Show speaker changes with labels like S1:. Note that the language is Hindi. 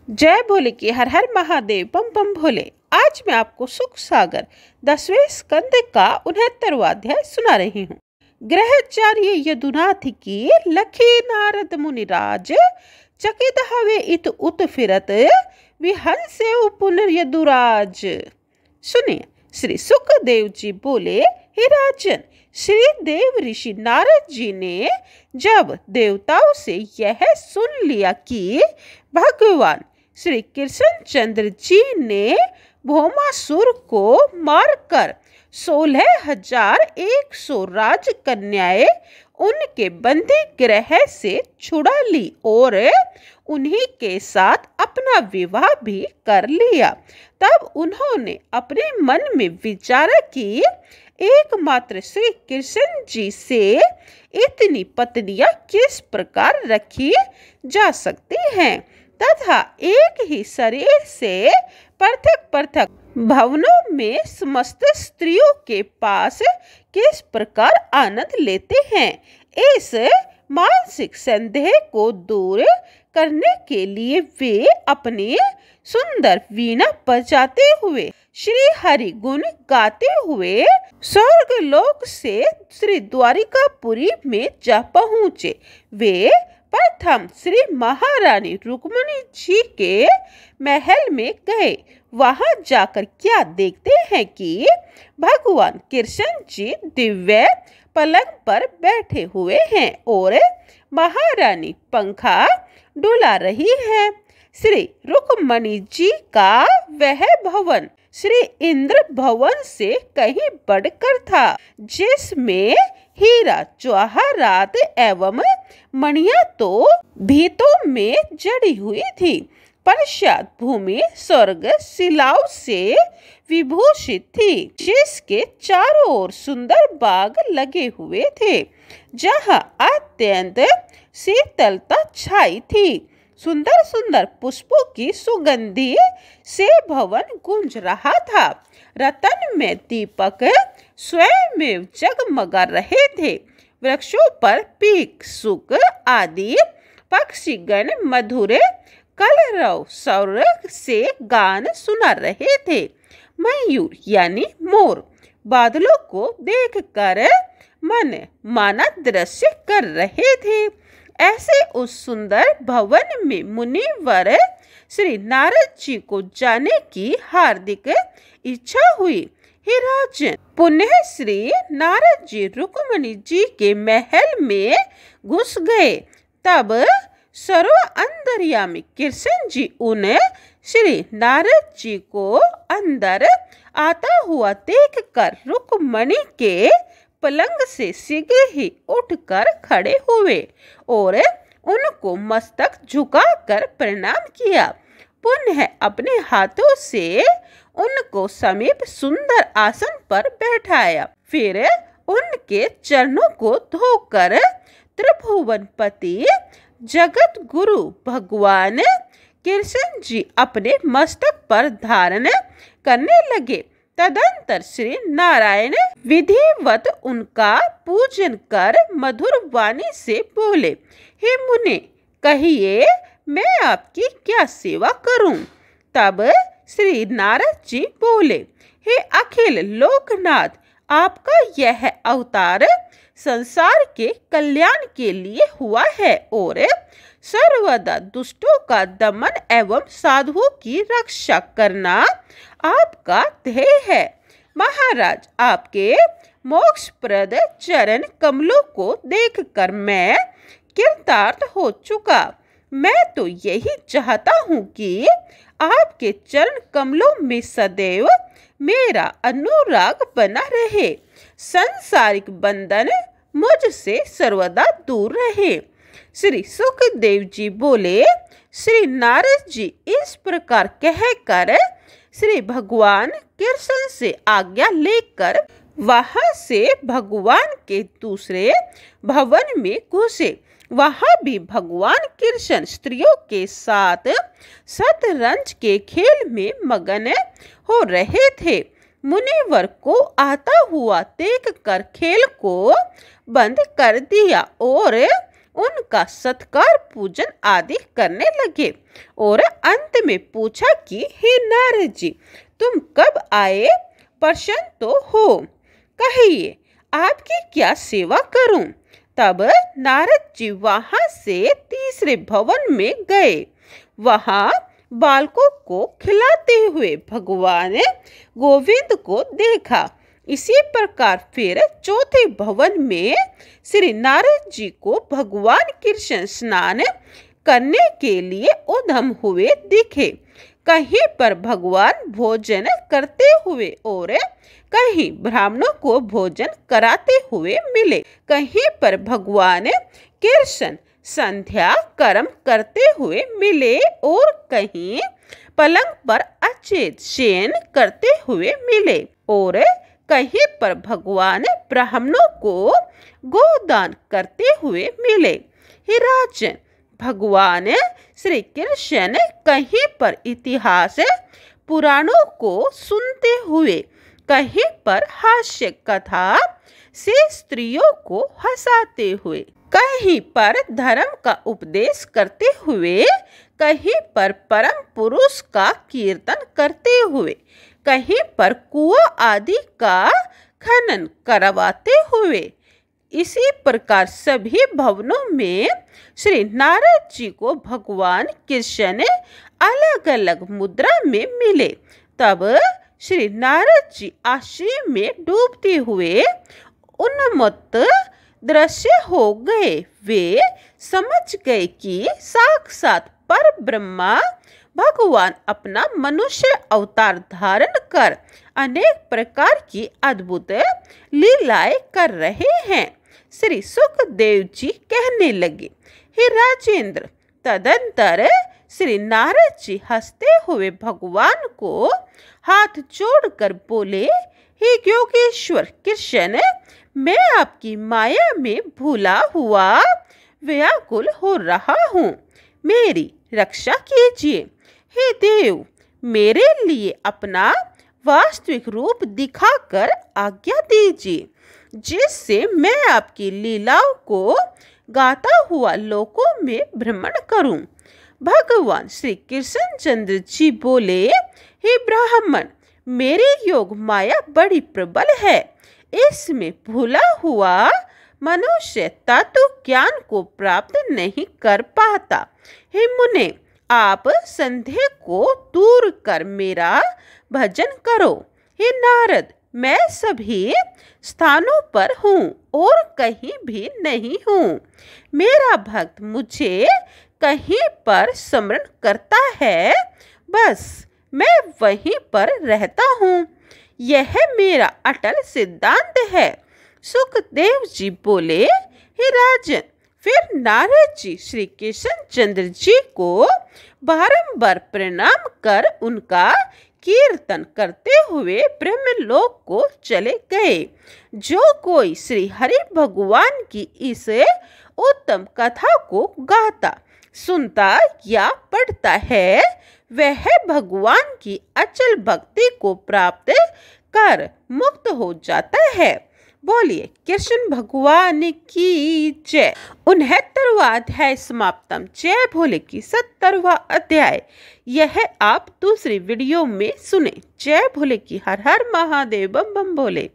S1: जय भोले की हर हर महादेव बम बम भोले। आज मैं आपको सुख सागर 10वें स्कंद का 69वां अध्याय सुना रही हूँ। ग्रहचार्य यदुनाथ की लखी नारद मुनिराज चकित हवे इत उत फिरत विहंसे पुनर्यदुराज। सुनिए, श्री सुखदेव जी बोले, हे राजन, श्री देव ऋषि नारद जी ने जब देवताओं से यह सुन लिया कि भगवान श्री कृष्णचंद्र जी ने भौमासुर को मारकर 16,100 राजकन्याएं उनके बंदी गृह से छुड़ा ली और उन्हीं के साथ अपना विवाह भी कर लिया, तब उन्होंने अपने मन में विचारा कि एकमात्र श्री कृष्ण जी से इतनी पत्नियां किस प्रकार रखी जा सकती हैं तथा एक ही शरीर से पृथक पृथक भवनों में समस्त स्त्रियों के पास किस प्रकार आनंद लेते हैं। इस मानसिक संदेह को दूर करने के लिए वे अपनी सुंदर वीणा बजाते हुए श्री हरि गुण गाते हुए स्वर्गलोक से श्री द्वारिकापुरी में जा पहुँचे। वे प्रथम श्री महारानी रुक्मिणी जी के महल में गए। वहां जाकर क्या देखते हैं कि भगवान कृष्ण जी दिव्य पलंग पर बैठे हुए हैं और महारानी पंखा डुला रही है। श्री रुक्मिणी जी का वह भवन श्री इंद्र भवन से कहीं बढ़कर था, जिसमें हीरा जवाहरात एवं मणियां तो भीतों में जड़ी हुई थी। पश्चात भूमि स्वर्ग शिलाओं से विभूषित थी, जिसके चारों ओर सुंदर बाग लगे हुए थे, जहां अत्यंत शीतलता छाई थी। सुंदर सुंदर पुष्पों की सुगंधि से भवन गूंज रहा था। रतन में दीपक स्वयं में जगमगा रहे थे। वृक्षों पर पीक सुक आदि पक्षीगण मधुर कलरव स्वर से गान सुना रहे थे। मयूर यानी मोर बादलों को देखकर मन माना दृश्य कर रहे थे। ऐसे उस सुंदर भवन में मुनिवर श्री नारद जी को जाने की हार्दिक इच्छा हुई। हे राजन, पुनः श्री नारद जी रुक्मिणी जी के महल में घुस गए। तब सर्व अंतर्यामी कृष्ण जी उन श्री नारद जी को अंदर आता हुआ देखकर रुक्मिणी के पलंग से शीघ्र ही उठकर खड़े हुए और उनको मस्तक झुकाकर प्रणाम किया। पुनः अपने हाथों से उनको समीप सुंदर आसन पर बैठाया। फिर उनके चरणों को धोकर त्रिभुवनपति जगत गुरु भगवान कृष्ण जी अपने मस्तक पर धारण करने लगे। तदंतर श्री नारायण विधिवत उनका पूजन कर मधुर वाणी से बोले, हे मुने, कहिए मैं आपकी क्या सेवा करूं। तब श्री नारद जी बोले, हे अखिल लोकनाथ, आपका यह अवतार संसार के कल्याण के लिए हुआ है और सर्वदा दुष्टों का दमन एवं साधुओं की रक्षा करना आपका ध्येय है। महाराज, आपके मोक्षप्रद चरण कमलों को देखकर मैं कृतार्थ हो चुका। मैं तो यही चाहता हूँ कि आपके चरण कमलों में सदैव मेरा अनुराग बना रहे, सांसारिक बंधन मुझसे सर्वदा दूर रहे। श्री सुखदेव जी बोले, श्री नारद जी इस प्रकार कहकर श्री भगवान कृष्ण से आज्ञा लेकर वहां से भगवान के दूसरे भवन में घुसे। वहां भी भगवान कृष्ण स्त्रियों के साथ शतरंज के खेल में मगन हो रहे थे। मुनिवर को आता हुआ देखकर खेल को बंद कर दिया और उनका सत्कार पूजन आदि करने लगे और अंत में पूछा कि हे नारद जी, तुम कब आए? प्रसन्न तो हो, कहिए आपकी क्या सेवा करूं? तब नारद जी वहां से तीसरे भवन में गए। वहां बालकों को खिलाते हुए भगवान गोविंद को देखा। इसी प्रकार फिर चौथे भवन में श्री नारद जी को भगवान कृष्ण स्नान करने के लिए उद्यम हुए दिखे। कहीं पर भगवान भोजन करते हुए और कहीं ब्राह्मणों को भोजन कराते हुए मिले। कहीं पर भगवान कृष्ण संध्या कर्म करते हुए मिले और कहीं पलंग पर अचेत शयन करते हुए मिले और कहीं पर भगवान ब्राह्मणों को गोदान करते हुए मिले। हे राजन, भगवान श्री कृष्ण कहीं पर इतिहास पुराणों को सुनते हुए, कहीं पर हास्य कथा से स्त्रियों को हंसाते हुए, कहीं पर धर्म का उपदेश करते हुए, कहीं पर परम पुरुष का कीर्तन करते हुए, कहीं पर कुआं आदि का खनन करवाते हुए, इसी प्रकार सभी भवनों में श्री नारद जी को भगवान कृष्ण अलग अलग मुद्रा में मिले। तब श्री नारद जी आश्चर्य में डूबते हुए उन्मत्त दृश्य हो गए। वे समझ गए कि साक्षात पर ब्रह्मा भगवान अपना मनुष्य अवतार धारण कर अनेक प्रकार की अद्भुत लीलाएं कर रहे हैं। श्री सुखदेव जी कहने लगे, हे राजेंद्र, तदंतर श्री नारद जी हंसते हुए भगवान को हाथ जोड़कर बोले, हे योगेश्वर कृष्ण, मैं आपकी माया में भूला हुआ व्याकुल हो रहा हूँ, मेरी रक्षा कीजिए। हे देव, मेरे लिए अपना वास्तविक रूप दिखाकर आज्ञा दीजिए, जिससे मैं आपकी लीलाओं को गाता हुआ लोकों में भ्रमण करूं। भगवान श्री कृष्ण चंद्र जी बोले, हे ब्राह्मण, मेरी योग माया बड़ी प्रबल है, इसमें भूला हुआ मनुष्य तत्व ज्ञान को प्राप्त नहीं कर पाता। हे मुने, आप संदेह को दूर कर मेरा भजन करो। हे नारद, मैं सभी स्थानों पर हूँ और कहीं भी नहीं हूँ। मेरा भक्त मुझे कहीं पर स्मरण करता है, बस मैं वहीं पर रहता हूँ। यह मेरा अटल सिद्धांत है। सुखदेव जी बोले, हे राजन, फिर नारद जी श्री कृष्ण चंद्र जी को बारंबार प्रणाम कर उनका कीर्तन करते हुए ब्रह्मलोक को चले गए। जो कोई श्री हरि भगवान की इस उत्तम कथा को गाता, सुनता या पढ़ता है, वह भगवान की अचल भक्ति को प्राप्त कर मुक्त हो जाता है। बोलिए कृष्ण भगवान की जय। 69वां अध्याय समाप्तम। जय भोले की 70वां अध्याय यह आप दूसरी वीडियो में सुने। जय भोले की हर हर महादेव बम बम भोले।